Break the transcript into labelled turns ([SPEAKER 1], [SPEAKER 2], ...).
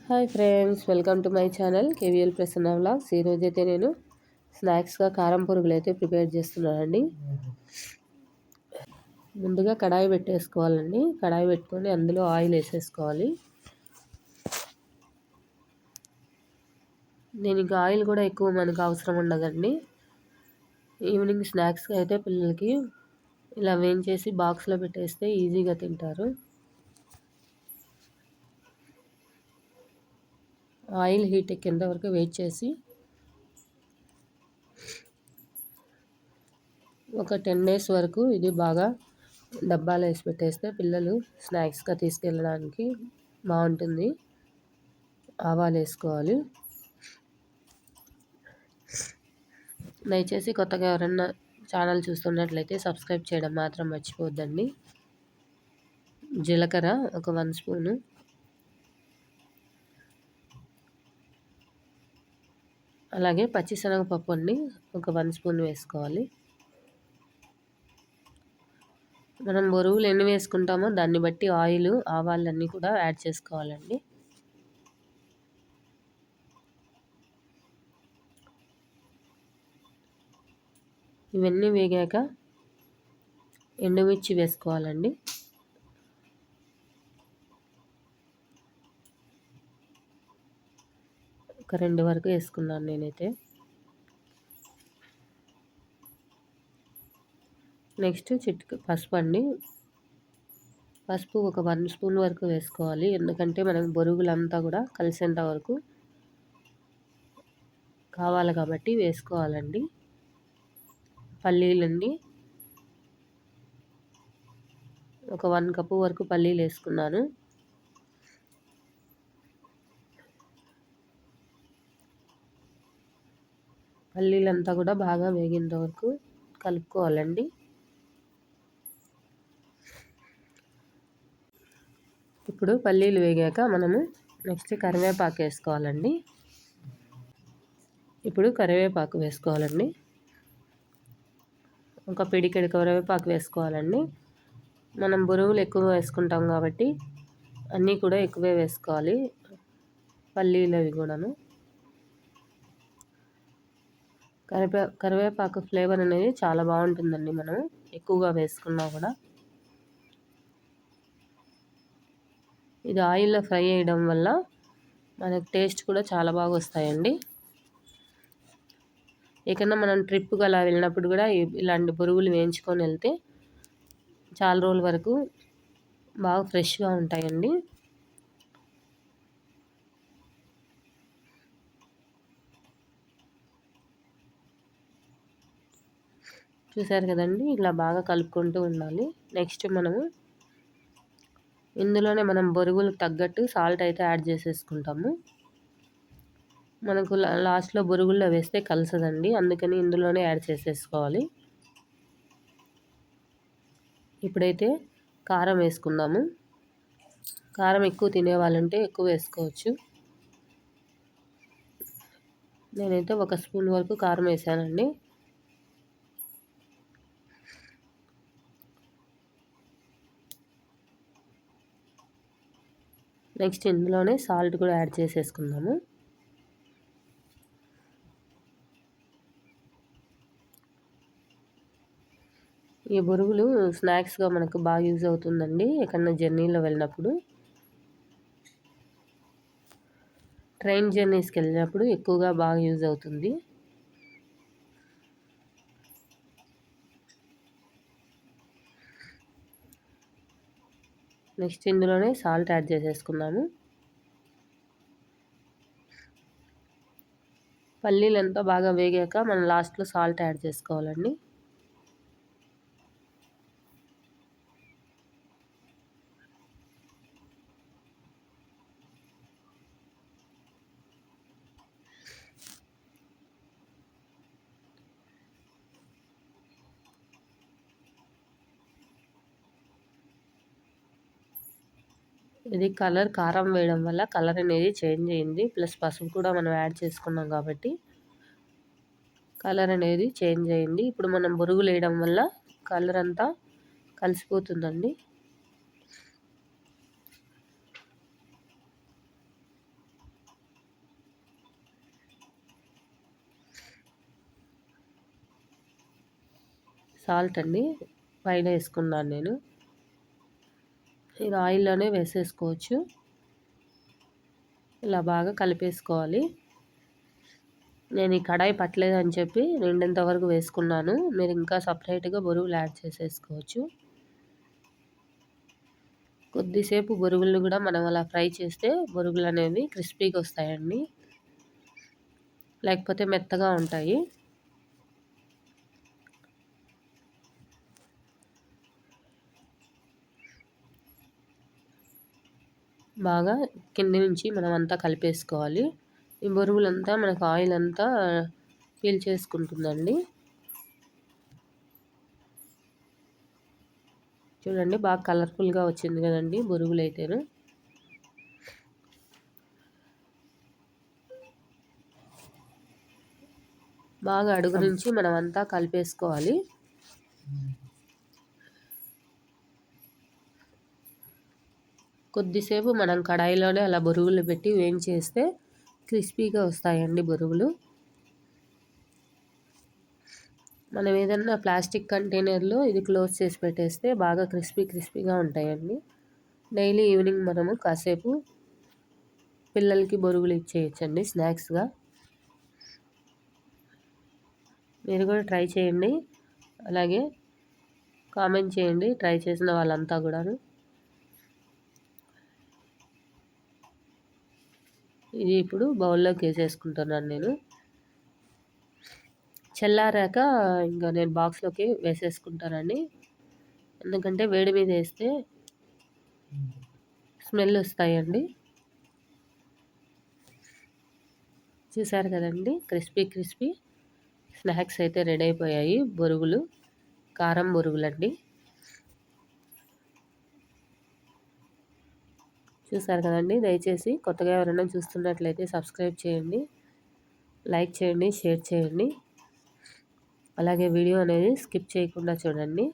[SPEAKER 1] Hi friends, welcome to my channel KVL Prasanna vlogs. ఈరోజైతే నేను స్నాక్స్గా కారం పురుగులు అయితే ప్రిపేర్ చేస్తున్నానండి. ముందుగా కడాయి పెట్టేసుకోవాలండి. కడాయి పెట్టుకొని అందులో ఆయిల్ వేసేసుకోవాలి. నేను ఇంకా ఆయిల్ కూడా ఎక్కువ మనకు అవసరం ఉండదండి. ఈవినింగ్ స్నాక్స్గా అయితే పిల్లలకి ఇలా వేయించేసి బాక్స్లో పెట్టేస్తే ఈజీగా తింటారు. ఆయిల్ హీట్ ఎక్కేంత వరకు వెయిట్ చేసి ఒక 10 days వరకు ఇది బాగా డబ్బాలో వేసి పెట్టేస్తే పిల్లలు స్నాక్స్గా తీసుకెళ్ళడానికి బాగుంటుంది. ఆవాలు వేసుకోవాలి. దయచేసి కొత్తగా ఎవరన్నా ఛానల్ చూస్తున్నట్లయితే సబ్స్క్రైబ్ చేయడం మాత్రం మర్చిపోద్దండి. జీలకర్ర ఒక 1 స్పూను, అలాగే పచ్చిశనగపప్పు అండి ఒక 1 స్పూన్ వేసుకోవాలి. మనం బొరుగులు ఎన్ని వేసుకుంటామో దాన్ని బట్టి ఆయిల్ ఆవాలన్నీ కూడా యాడ్ చేసుకోవాలండి. ఇవన్నీ వేగాక ఎండుమిర్చి వేసుకోవాలండి. ఒక 2 వరకు వేసుకున్నాను నేనైతే. నెక్స్ట్ చిటికెడు పసుపు అండి. పసుపు ఒక 1 స్పూన్ వరకు వేసుకోవాలి. ఎందుకంటే మనకు బొరుగులంతా కూడా కలిసేంత వరకు కావాలి కాబట్టి వేసుకోవాలండి. పల్లీలండి ఒక 1 కప్పు వరకు పల్లీలు వేసుకున్నాను. పల్లీలంతా కూడా బాగా వేగేంత వరకు కలుపుకోవాలండి. ఇప్పుడు పల్లీలు వేగాక మనము నెక్స్ట్ కరివేపాకు వేసుకోవాలండి. ఇప్పుడు కరివేపాకు వేసుకోవాలండి. ఒక పిడికెడు కరివేపాకు వేసుకోవాలండి. మనం బొరుగులు ఎక్కువ వేసుకుంటాం కాబట్టి అన్నీ కూడా ఎక్కువే వేసుకోవాలి. పల్లీలు అవి కూడాను. కరివేపాకు ఫ్లేవర్ అనేది చాలా బాగుంటుందండి మనం ఎక్కువగా వేసుకున్నా కూడా. ఇది ఆయిల్లో ఫ్రై చేయడం వల్ల మనకు టేస్ట్ కూడా చాలా బాగా వస్తాయండి. ఎక్కడన్నా మనం ట్రిప్కి అలా వెళ్ళినప్పుడు కూడా ఇలాంటి బొరుగులు వేయించుకొని వెళ్తే చాలా రోజుల వరకు బాగా ఫ్రెష్గా ఉంటాయండి. చూసారు కదండి, ఇలా బాగా కలుపుకుంటూ ఉండాలి. నెక్స్ట్ మనము ఇందులోనే మనం బొరుగులకు తగ్గట్టు సాల్ట్ అయితే యాడ్ చేసేసుకుంటాము. మనకు లాస్ట్లో బొరుగుల్లో వేస్తే కలసదండి, అందుకని ఇందులోనే యాడ్ చేసేసుకోవాలి. ఇప్పుడైతే కారం వేసుకుందాము. కారం ఎక్కువ తినేవాళ్ళంటే ఎక్కువ వేసుకోవచ్చు. నేనైతే 1 స్పూన్ వరకు కారం వేసానండి. నెక్స్ట్ ఇందులోనే సాల్ట్ కూడా యాడ్ చేసేసుకుందాము. ఈ బొరుగులు స్నాక్స్గా మనకు బాగా యూజ్ అవుతుందండి. ఎక్కడన్నా జర్నీలో వెళ్ళినప్పుడు, ట్రైన్ జర్నీస్కి వెళ్ళినప్పుడు ఎక్కువగా బాగా యూజ్ అవుతుంది. నెక్స్ట్ ఇందులోనే సాల్ట్ యాడ్ చేసేసుకున్నాము. పల్లీలంతా బాగా వేగాక మనం లాస్ట్లో సాల్ట్ యాడ్ చేసుకోవాలండి. ఇది కారం వేయడం వల్ల కలర్ అనేది చేంజ్ అయింది. ప్లస్ పసుపు కూడా మనం యాడ్ చేసుకున్నాం కాబట్టి కలర్ అనేది చేంజ్ అయింది. ఇప్పుడు మనం బొరుగులు వేయడం వల్ల కలర్ అంతా కలిసిపోతుందండి. సాల్ట్ అండి పైన వేసుకున్నాను నేను. ఇది ఆయిల్లోనే వేసేసుకోవచ్చు. ఇలా బాగా కలిపేసుకోవాలి. నేను ఈ కడాయి పట్టలేదని చెప్పి నిండేంత వరకు వేసుకున్నాను. మీరు ఇంకా సపరేట్‌గా బొరుగులు యాడ్ చేసేసుకోవచ్చు. కొద్దిసేపు బొరుగులను కూడా మనం అలా ఫ్రై చేస్తే బొరుగులు అనేవి క్రిస్పీగా వస్తాయండి. లేకపోతే మెత్తగా ఉంటాయి. బాగా కింది నుంచి మనం అంతా కలిపేసుకోవాలి. ఈ బొరుగులంతా మనకు ఆయిల్ అంతా పీల్చేసుకుంటుందండి. చూడండి బాగా కలర్ఫుల్గా వచ్చింది కదండి బొరుగులు అయితేను. బాగా అడుగు నుంచి మనం అంతా కలిపేసుకోవాలి. కొద్దిసేపు మనం కడాయిలోనే అలా బొరుగులు పెట్టి వేయించేస్తే క్రిస్పీగా వస్తాయండి బొరుగులు. మనం ఏదన్నా ప్లాస్టిక్ కంటైనర్లో ఇది క్లోజ్ చేసి పెట్టేస్తే బాగా క్రిస్పీగా ఉంటాయండి. డైలీ ఈవినింగ్ మనము కాసేపు పిల్లలకి బొరుగులు ఇచ్చేయచ్చండి స్నాక్స్గా. మీరు కూడా ట్రై చేయండి. అలాగే కామెంట్ చేయండి ట్రై చేసిన వాళ్ళంతా కూడాను. ఇది ఇప్పుడు బౌల్లోకి వేసేసుకుంటున్నాను నేను. చల్లారాక ఇంకా నేను బాక్స్లోకి వేసేసుకుంటానండి. ఎందుకంటే వేడి మీద వేస్తే స్మెల్ వస్తాయండి. చూసారు కదండి క్రిస్పీ స్నాక్స్ అయితే రెడీ అయిపోయాయి. బొరుగులు, కారం బొరుగులండి. చూసారు కదండి. దయచేసి కొత్తగా ఎవరైనా చూస్తున్నట్లయితే సబ్స్క్రైబ్ చేయండి, లైక్ చేయండి, షేర్ చేయండి. అలాగే వీడియో అనేది స్కిప్ చేయకుండా చూడండి.